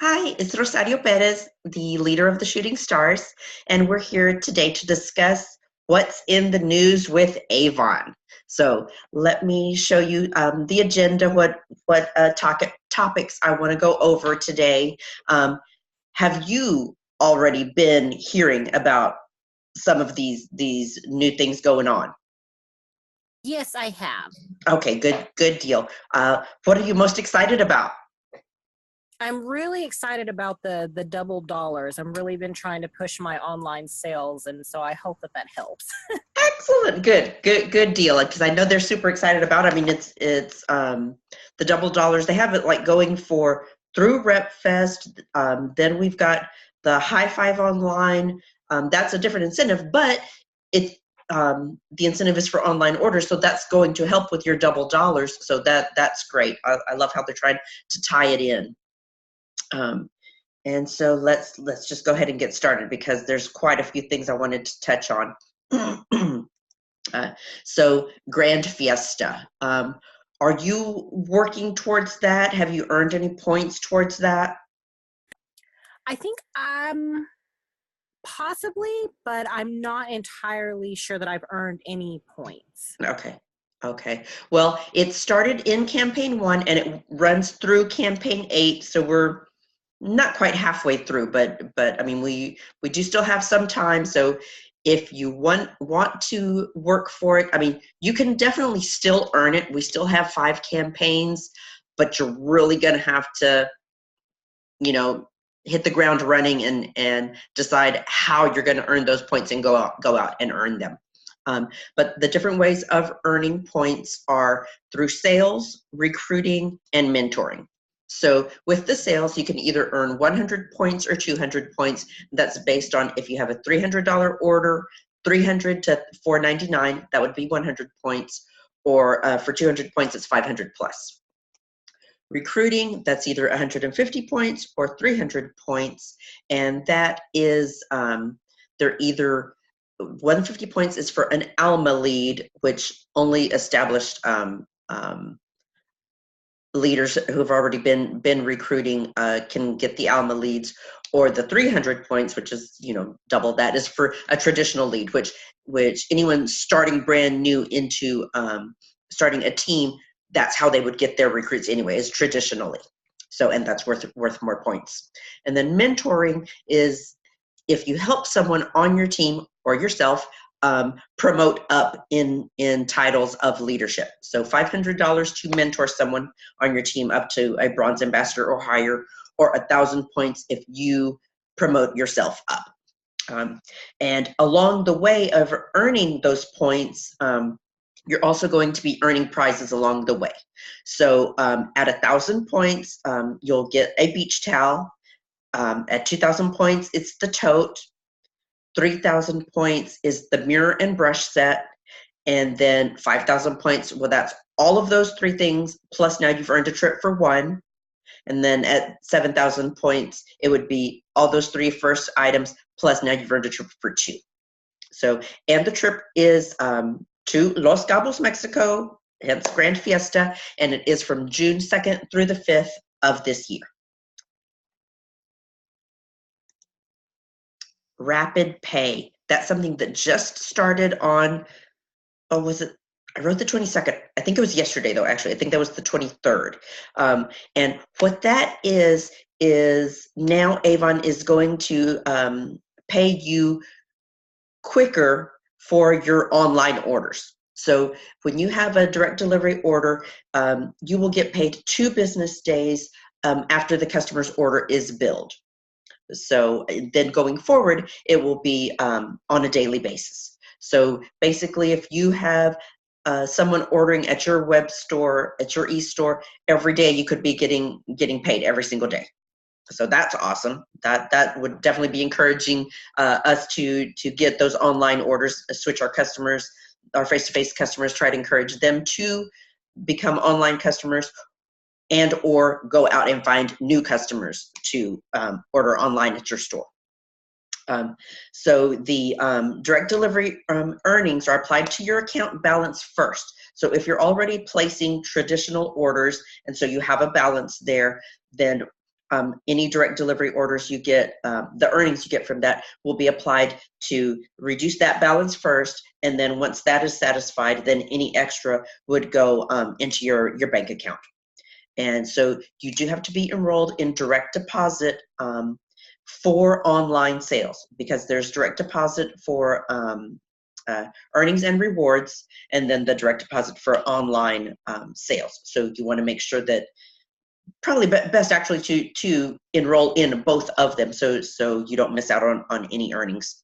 Hi, it's Rosario Perez, the leader of the Shooting Stars, and we're here today to discuss what's in the news with Avon. So let me show you the agenda, what topics I want to go over today. Have you already been hearing about some of these new things going on? Yes, I have. Okay, good deal. What are you most excited about? I'm really excited about the double dollars. I'm really been trying to push my online sales, and so I hope that helps. Excellent. Good deal. Because I know they're super excited about it. I mean, it's the double dollars. They have it like going for through Rep Fest. Then we've got the Hi5 Online. That's a different incentive, but it's the incentive is for online orders, so that's going to help with your double dollars. So that's great. I love how they're trying to tie it in. Um, and so let's just go ahead and get started because there's quite a few things I wanted to touch on. Uh, so Grande Fiesta. Are you working towards that? Have you earned any points towards that? I think possibly, but I'm not entirely sure that I've earned any points. Okay. Okay. Well, it started in campaign 1 and it runs through campaign 8, so we're not quite halfway through, but I mean we do still have some time. So if you want to work for it, I mean you can definitely still earn it. We still have 5 campaigns, but you're really going to have to, you know, hit the ground running and decide how you're going to earn those points and go out and earn them. But the different ways of earning points are through sales, recruiting, and mentoring. So with the sales, you can either earn 100 points or 200 points. That's based on if you have a $300 order, 300 to 499, that would be 100 points, or for 200 points, it's 500 plus. Recruiting, that's either 150 points or 300 points, and that is they're either 150 points is for an Alma lead, which only established leaders who have already been recruiting can get the Alma leads, or the 300 points, which is double that, is for a traditional lead, which anyone starting brand new into starting a team, that's how they would get their recruits anyway, is traditionally. So, and that's worth more points. And then mentoring is if you help someone on your team or yourself promote up in titles of leadership. So $500 to mentor someone on your team up to a bronze ambassador or higher, or 1,000 points if you promote yourself up. And along the way of earning those points, you're also going to be earning prizes along the way. So at 1,000 points, you'll get a beach towel. At 2,000 points, it's the tote. 3,000 points is the mirror and brush set. And then 5,000 points, well, that's all of those 3 things, plus now you've earned a trip for 1. And then at 7,000 points, it would be all those 3 first items, plus now you've earned a trip for 2. So, and the trip is to Los Cabos, Mexico, hence Grande Fiesta, and it is from June 2nd through the 5th of this year. Rapid pay. That's something that just started on, oh, was it? I wrote the 22nd. I think it was yesterday, though, actually. I think that was the 23rd. And what that is now Avon is going to pay you quicker for your online orders. So when you have a direct delivery order, you will get paid 2 business days after the customer's order is billed. So then going forward, it will be on a daily basis. So basically, if you have someone ordering at your web store, at your e-store, every day you could be getting paid every single day. So that's awesome. That would definitely be encouraging us to get those online orders, switch our customers, our face-to-face customers, try to encourage them to become online customers, and or go out and find new customers to order online at your store. So the direct delivery earnings are applied to your account balance first. So if you're already placing traditional orders and so you have a balance there, then any direct delivery orders you get, the earnings you get from that will be applied to reduce that balance first. And then once that is satisfied, then any extra would go into your bank account. And so you do have to be enrolled in direct deposit for online sales, because there's direct deposit for earnings and rewards, and then the direct deposit for online sales. So you want to make sure that probably best actually to enroll in both of them, so you don't miss out on any earnings.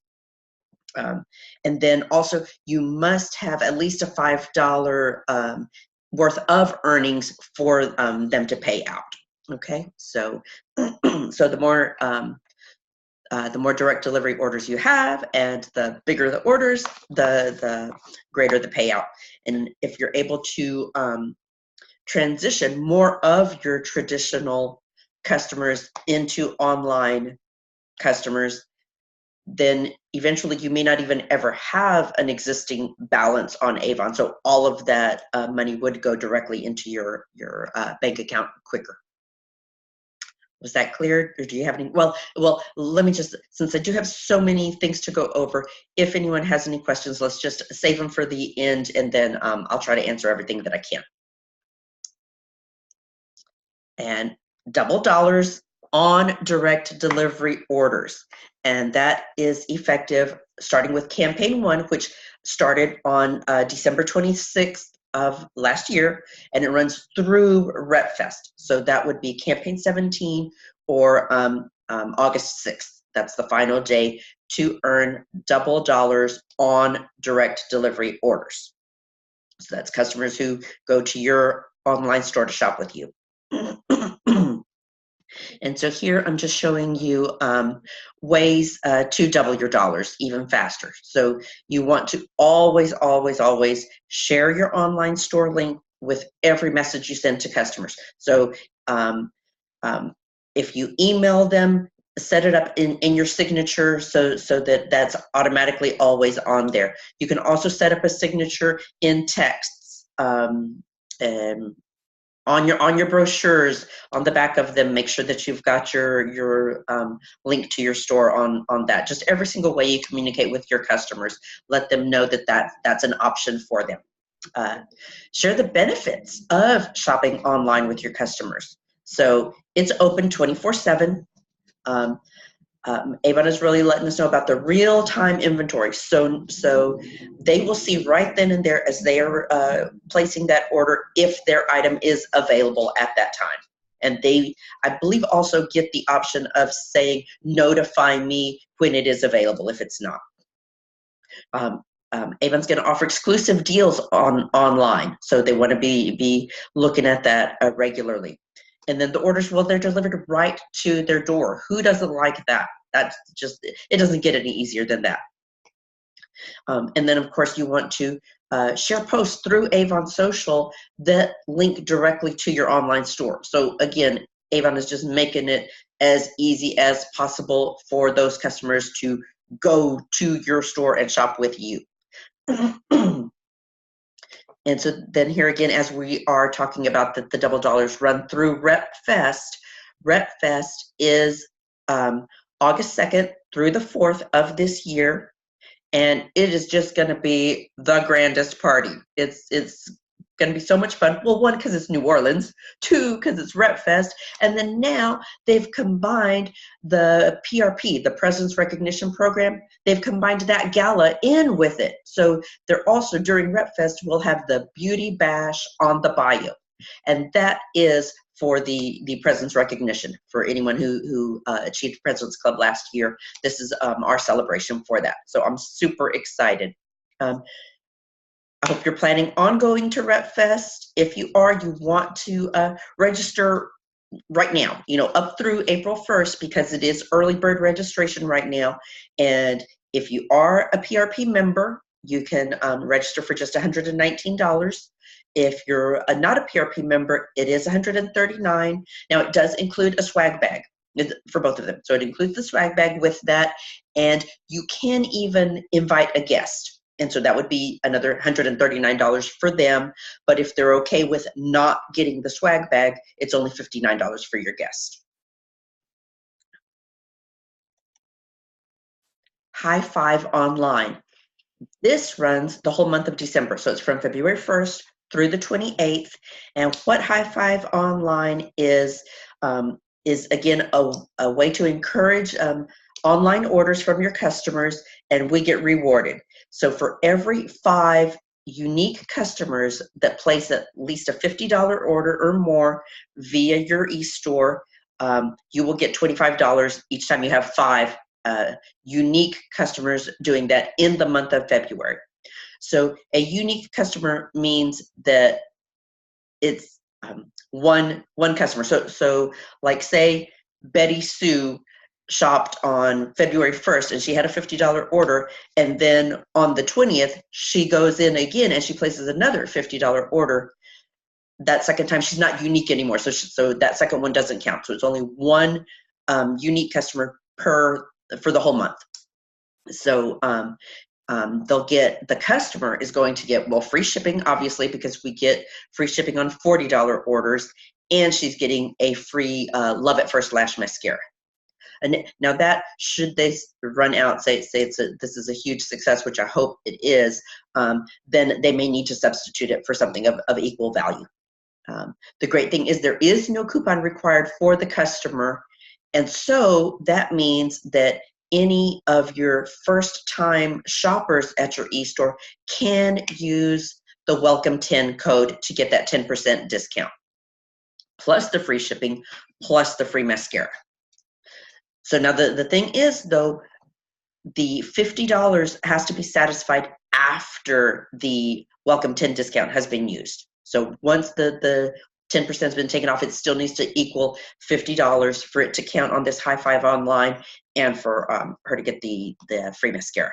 And then also you must have at least a $5 worth of earnings for them to pay out. Okay, so so the more direct delivery orders you have, and the bigger the orders, the greater the payout. And if you're able to transition more of your traditional customers into online customers, then eventually you may not even ever have an existing balance on Avon. So all of that money would go directly into your bank account quicker. Was that clear, or do you have any? Well, let me just, since I do have so many things to go over, if anyone has any questions, let's just save them for the end, and then I'll try to answer everything that I can. And double dollars on direct delivery orders. And that is effective starting with campaign 1, which started on December 26th of last year, and it runs through RepFest. So that would be campaign 17 or August 6th. That's the final day to earn double dollars on direct delivery orders. So that's customers who go to your online store to shop with you. And so here I'm just showing you ways to double your dollars even faster. So you want to always, always, always share your online store link with every message you send to customers. So if you email them, set it up in your signature so that that's automatically always on there. You can also set up a signature in texts. On your brochures, on the back of them, make sure that you've got your link to your store on that. Just every single way you communicate with your customers, let them know that that's an option for them. Share the benefits of shopping online with your customers. So it's open 24/7. Avon is really letting us know about the real-time inventory. So they will see right then and there, as they are placing that order, if their item is available at that time. And they, I believe, also get the option of saying, notify me when it is available if it's not. Avon's going to offer exclusive deals online, so they want to be looking at that regularly. And then the orders, well, they're delivered right to their door. Who doesn't like that? That's just, it doesn't get any easier than that. And then, of course, you want to share posts through Avon Social that link directly to your online store. So again, Avon is just making it as easy as possible for those customers to go to your store and shop with you. And so then here again, as we are talking about the double dollars run through RepFest, RepFest is August 2nd through the 4th of this year. And it is just going to be the grandest party. It's going to be so much fun. Well, 1, because it's New Orleans. 2, because it's RepFest. And then now they've combined the PRP, the Presence Recognition Program. They've combined that gala in with it. So they're also, during RepFest, we'll have the Beauty Bash on the Bayou. And that is for the Presence Recognition for anyone who achieved President's Club last year. This is our celebration for that. So I'm super excited. I hope you're planning on going to RepFest. If you are, you want to register right now, up through April 1st, because it is early bird registration right now. And if you are a PRP member, you can register for just $119. If you're not a PRP member, it is $139. Now, it does include a swag bag for both of them. So it includes the swag bag with that, and you can even invite a guest. And so that would be another $139 for them. But if they're okay with not getting the swag bag, it's only $59 for your guest. Hi5 Online. This runs the whole month of December. So it's from February 1st through the 28th. And what Hi5 Online is again, a way to encourage online orders from your customers, and we get rewarded. So for every 5 unique customers that place at least a $50 order or more via your e-store, you will get $25 each time you have 5 unique customers doing that in the month of February. So a unique customer means that it's one customer. So like say Betty Sue shopped on February 1st and she had a $50 order, and then on the 20th she goes in again and she places another $50 order. That second time she's not unique anymore, so that second one doesn't count. So it's only one unique customer for the whole month. So the customer is going to get, well, free shipping, obviously, because we get free shipping on $40 orders, and she's getting a free Love at First Lash mascara. And now that, should they run out, say this is a huge success, which I hope it is, then they may need to substitute it for something of equal value. The great thing is there is no coupon required for the customer, and so that means that any of your first-time shoppers at your e-store can use the Welcome 10 code to get that 10% discount, plus the free shipping, plus the free mascara. So now the thing is, though, the $50 has to be satisfied after the Welcome 10 discount has been used. So once the 10% has been taken off, it still needs to equal $50 for it to count on this Hi5 Online and for her to get the free mascara.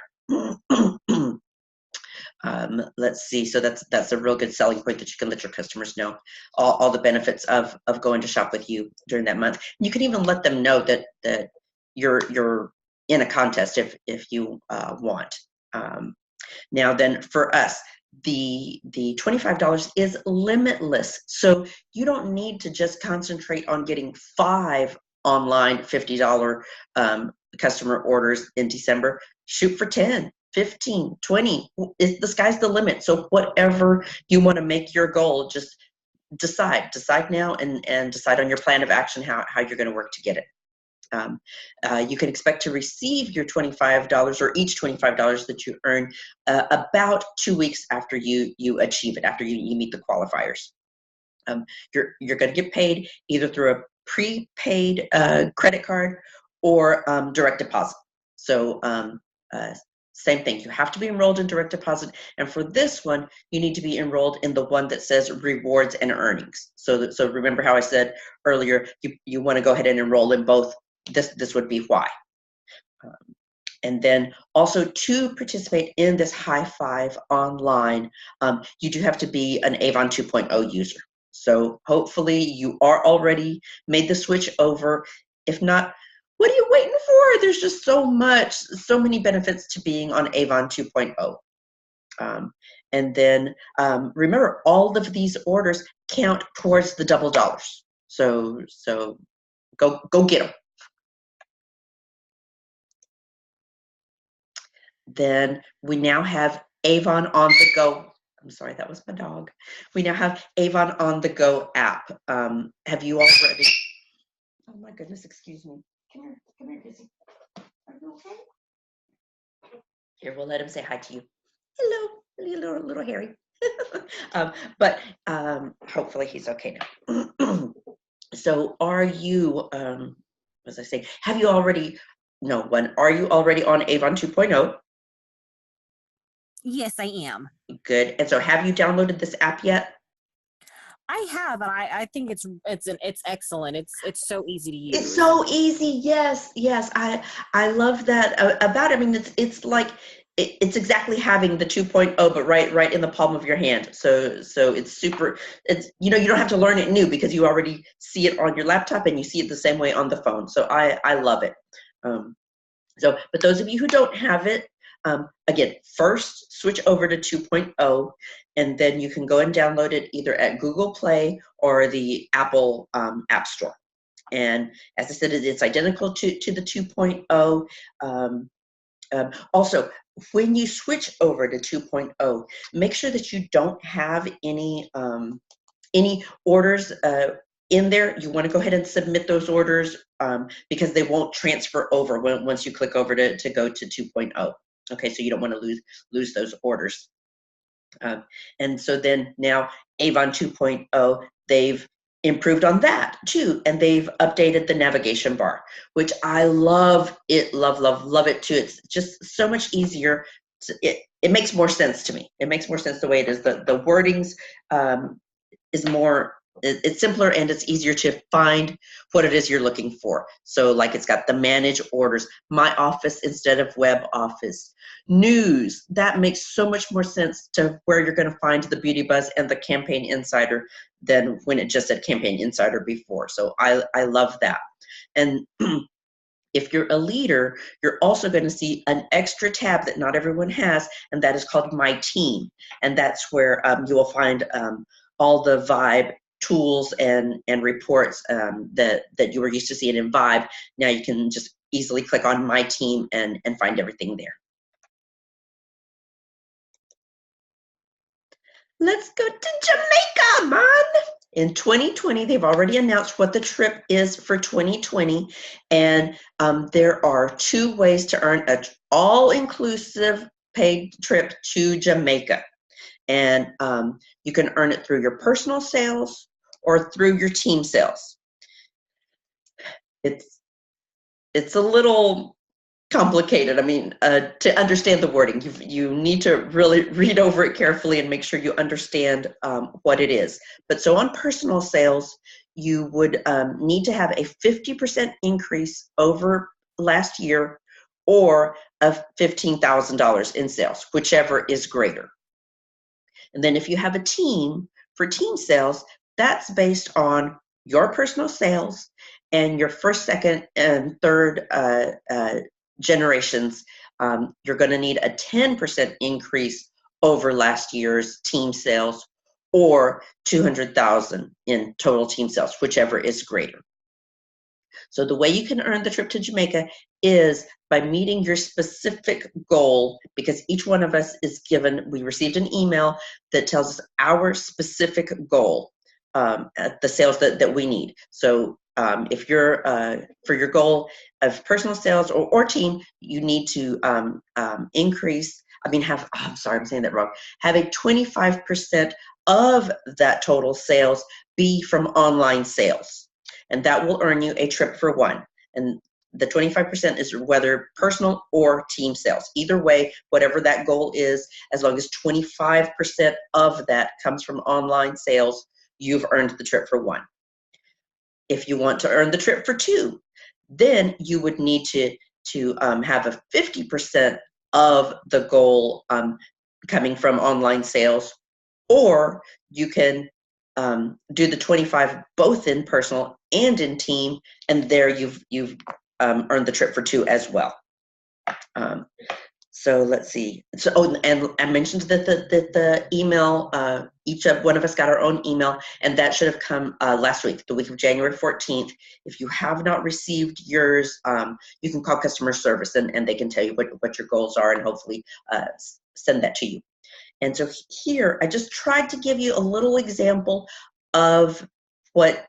Let's see. So that's a real good selling point that you can let your customers know all the benefits of going to shop with you during that month. You can even let them know that you're in a contest if you want. Now then, for us, the $25 is limitless. So you don't need to just concentrate on getting 5 online $50 customer orders in December. Shoot for 10, 15, 20. The sky's the limit. So whatever you want to make your goal, just decide now and decide on your plan of action, how you're going to work to get it. You can expect to receive your $25 or each $25 that you earn about 2 weeks after you achieve it, after you meet the qualifiers. You're going to get paid either through a prepaid credit card or direct deposit. So same thing, you have to be enrolled in direct deposit, and for this one you need to be enrolled in the one that says rewards and earnings. So remember how I said earlier, you want to go ahead and enroll in both. This would be why. And then also, to participate in this Hi5 Online, you do have to be an Avon 2.0 user. So hopefully you are already made the switch over. If not, what are you waiting for? There's just so many benefits to being on Avon 2.0. And then remember, all of these orders count towards the double dollars. So go get them. Then we now have Avon On The Go. I'm sorry, that was my dog. We now have Avon On The Go app. Have you already? Oh my goodness, excuse me. Come here, Busy. Are you okay? Here, we'll let him say hi to you. Hello, little Harry. But hopefully he's okay now. So are you, as I say, have you already, are you already on Avon 2.0? Yes, I am. Good. And so have you downloaded this app yet? I have, and I think it's excellent. It's so easy to use. It's so easy. Yes. I love that about it. I mean, it's like it's exactly having the 2.0, but right in the palm of your hand. So it's super. It's you don't have to learn it new because you already see it on your laptop and you see it the same way on the phone. So I love it. But those of you who don't have it, again, first switch over to 2.0, and then you can go and download it either at Google Play or the Apple App Store. And as I said, it's identical to the 2.0. Also, when you switch over to 2.0, make sure that you don't have any orders in there. You want to go ahead and submit those orders because they won't transfer over once you click over to go to 2.0. Okay, so you don't want to lose those orders. And so then now Avon 2.0, they've improved on that too, and they've updated the navigation bar, which I love it, love it too. It's just so much easier. It makes more sense to me. It makes more sense the way it is. The wordings is more, it's simpler and it's easier to find what it is you're looking for. So like it's got the manage orders, my office instead of web office. News, that makes so much more sense to where you're going to find the Beauty Buzz and the Campaign Insider than when it just said Campaign Insider before. So I love that. And if you're a leader, you're also going to see an extra tab that not everyone has, and that is called My Team. And that's where you will find all the Vibe tools and reports that you were used to seeing in Vibe. Now you can just easily click on My Team and find everything there. Let's go to Jamaica, man. In 2020, they've already announced what the trip is for 2020. And there are 2 ways to earn an all-inclusive paid trip to Jamaica. And you can earn it through your personal sales or through your team sales. It's a little complicated. I mean, to understand the wording, you need to really read over it carefully and make sure you understand what it is. But so on personal sales, you would need to have a 50% increase over last year or of $15,000 in sales, whichever is greater. And then if you have a team, for team sales, that's based on your personal sales and your first, second, and third generations. You're going to need a 10% increase over last year's team sales or 200,000 in total team sales, whichever is greater. So the way you can earn the trip to Jamaica is by meeting your specific goal, because each one of us is given, we received an email that tells us our specific goal, the sales that we need. So if you're, for your goal of personal sales or team, you need to increase, I'm sorry, I'm saying that wrong. Have a 25% of that total sales be from online sales. And that will earn you a trip for 1. And the 25% is whether personal or team sales. Either way, whatever that goal is, as long as 25% of that comes from online sales, you've earned the trip for 1. If you want to earn the trip for 2, then you would need to have a 50% of the goal coming from online sales, or you can do the 25 both in personal and in team, and there you've earned the trip for 2 as well. So let's see. So, and I mentioned that the email, each of one of us got our own email, and that should have come last week, the week of January 14th. If you have not received yours, you can call customer service and they can tell you what your goals are and hopefully send that to you. And so here, I just tried to give you a little example of what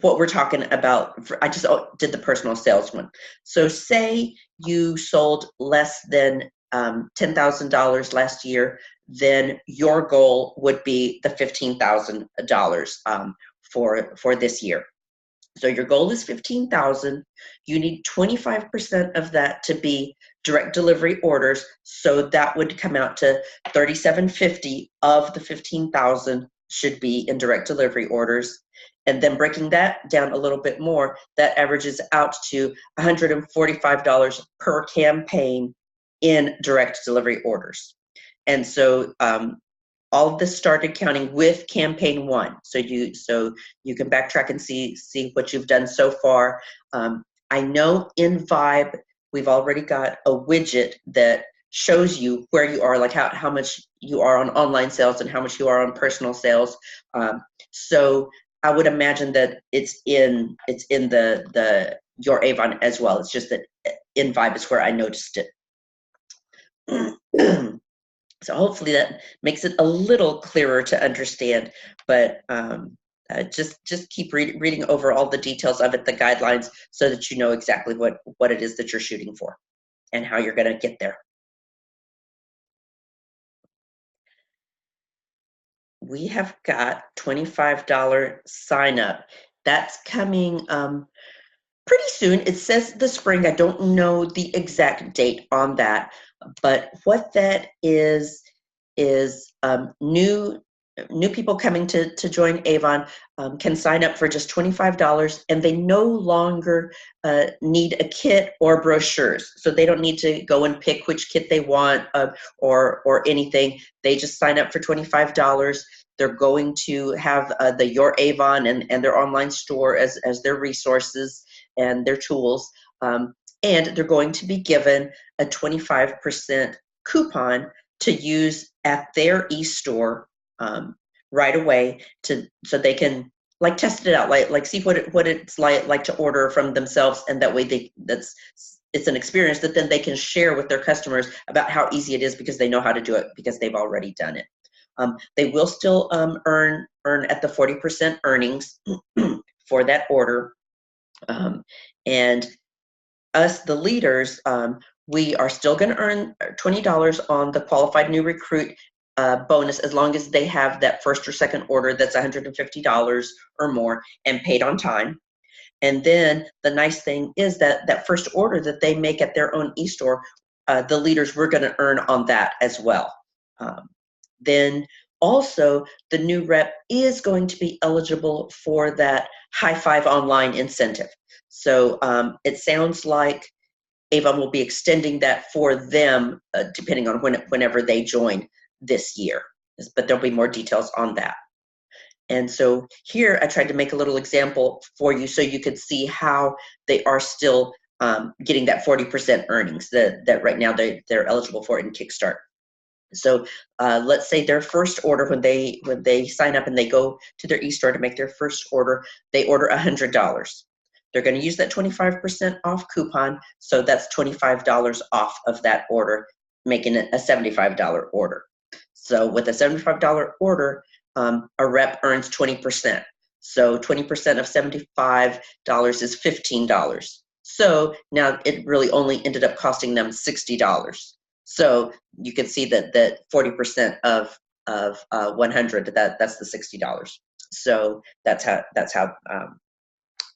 we're talking about. I just did the personal sales one. So say you sold less than $10,000 last year, then your goal would be the $15,000 for this year. So your goal is $15,000. You need 25% of that to be direct delivery orders. So that would come out to $3,750 of the $15,000 should be in direct delivery orders. And then breaking that down a little bit more, that averages out to $145 per campaign in direct delivery orders. And so all of this started counting with campaign 1. So you can backtrack and see what you've done so far. I know in Vibe, we've already got a widget that shows you where you are, like how much you are on online sales and how much you are on personal sales. So I would imagine that it's in the your Avon as well. It's just that in Vibe is where I noticed it. So hopefully that makes it a little clearer to understand, but just keep reading over all the details of it, the guidelines, so that you know exactly what it is that you're shooting for and how you're going to get there. We have got $25 sign up. That's coming pretty soon. It says the spring. I don't know the exact date on that, but what that is new people coming to join Avon can sign up for just $25, and they no longer need a kit or brochures. So they don't need to go and pick which kit they want or anything. They just sign up for $25. They're going to have the Your Avon and their online store as their resources and their tools. And they're going to be given a 25% coupon to use at their e-store right away, so they can like test it out, like see what it's like to order from themselves, and that way it's an experience that then they can share with their customers about how easy it is, because they know how to do it, because they've already done it. They will still earn at the 40% earnings for that order. And us, the leaders, we are still going to earn $20 on the qualified new recruit bonus, as long as they have that first or second order that's $150 or more and paid on time. And then the nice thing is that first order that they make at their own e-store, the leaders, we're going to earn on that as well. Then also, the new rep is going to be eligible for that Hi5 Online incentive. So it sounds like Avon will be extending that for them, depending on whenever they join this year. But there'll be more details on that. And so here I tried to make a little example for you so you could see how they are still getting that 40% earnings that right now they're eligible for in Kickstart. So let's say their first order, when they sign up and they go to their e-store to make their first order, they order $100. They're going to use that 25% off coupon, so that's $25 off of that order, making it a $75 order. So with a $75 order, a rep earns 20%. So 20% of $75 is $15. So now it really only ended up costing them $60. So you can see that 40% of 100, that's the $60. So that's how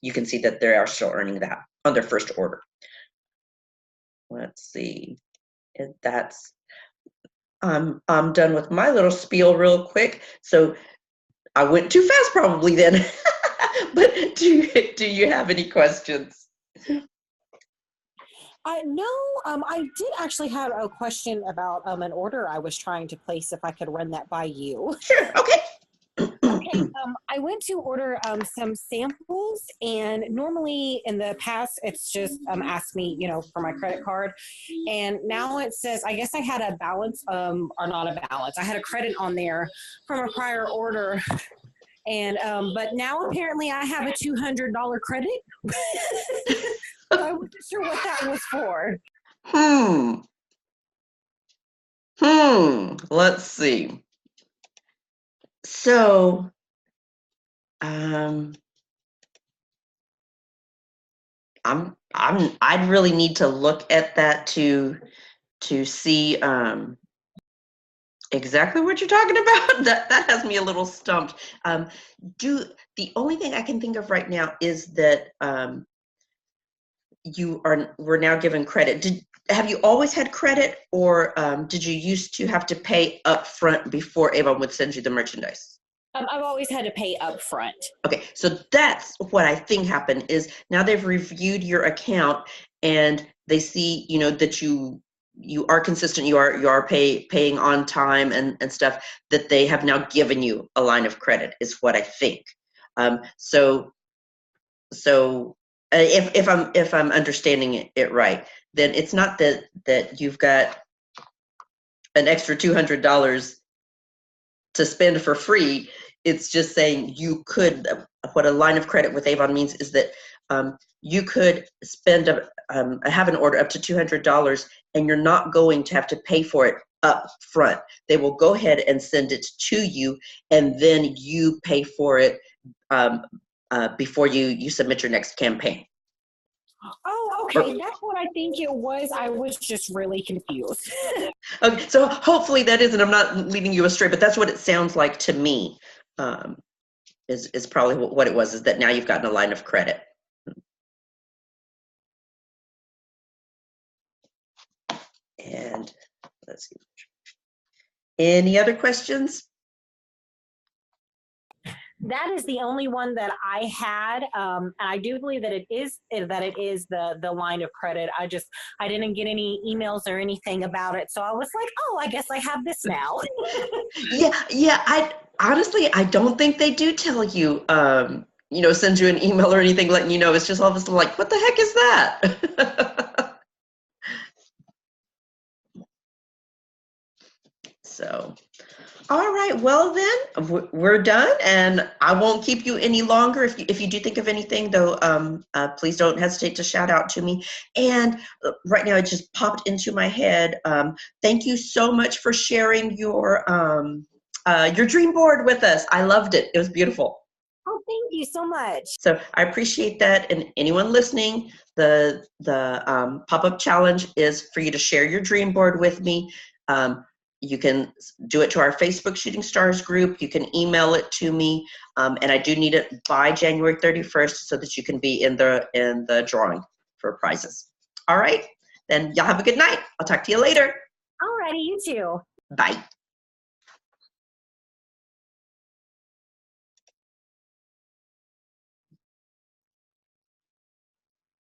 you can see that they are still earning that on their first order. Let's see. And that's I'm done with my little spiel real quick. So I went too fast probably then. But do you have any questions? No, I did actually have a question about an order I was trying to place, if I could run that by you. Sure, okay. Okay, I went to order some samples, and normally in the past it's just asked me, for my credit card, and now it says, I guess I had a balance, or not a balance, I had a credit on there from a prior order, and but now apparently I have a $200 credit. So I wasn't sure what that was for. Let's see. So, I'd really need to look at that to see exactly what you're talking about. That has me a little stumped. The only thing I can think of right now is that we're now given credit. Have you always had credit, or did you used to have to pay up front before Avon would send you the merchandise? I've always had to pay up front. Okay, so that's what I think happened, is now they've reviewed your account and they see, that you are consistent, you are paying on time and stuff, that they have now given you a line of credit, is what I think. So if I'm understanding it right, then it's not that you've got an extra $200 to spend for free. It's just saying you could. What a line of credit with Avon means is that you could have an order up to $200, and you're not going to have to pay for it up front. They will go ahead and send it to you, and then you pay for it before you submit your next campaign. Oh, okay. That's what I think it was. I was just really confused. Okay, so hopefully that isn't, I'm not leading you astray, but that's what it sounds like to me, is probably what it was, is that now you've gotten a line of credit. And let's see. Any other questions? That is the only one that I had. And I do believe that it is the line of credit. I didn't get any emails or anything about it. So I was like, oh, I guess I have this now. Yeah. I honestly, I don't think they do tell you, send you an email or anything letting you know. It's just all of a sudden like, what the heck is that? So, all right, well then, we're done, and I won't keep you any longer. If you do think of anything, though, please don't hesitate to shout out to me. And right now, it just popped into my head. Thank you so much for sharing your dream board with us. I loved it. It was beautiful. Oh, thank you so much. So I appreciate that. And anyone listening, the pop-up challenge is for you to share your dream board with me. You can do it to our Facebook Shooting Stars group. You can email it to me, and I do need it by January 31st so that you can be in the drawing for prizes. All right, then y'all have a good night. I'll talk to you later. All righty, you too. Bye.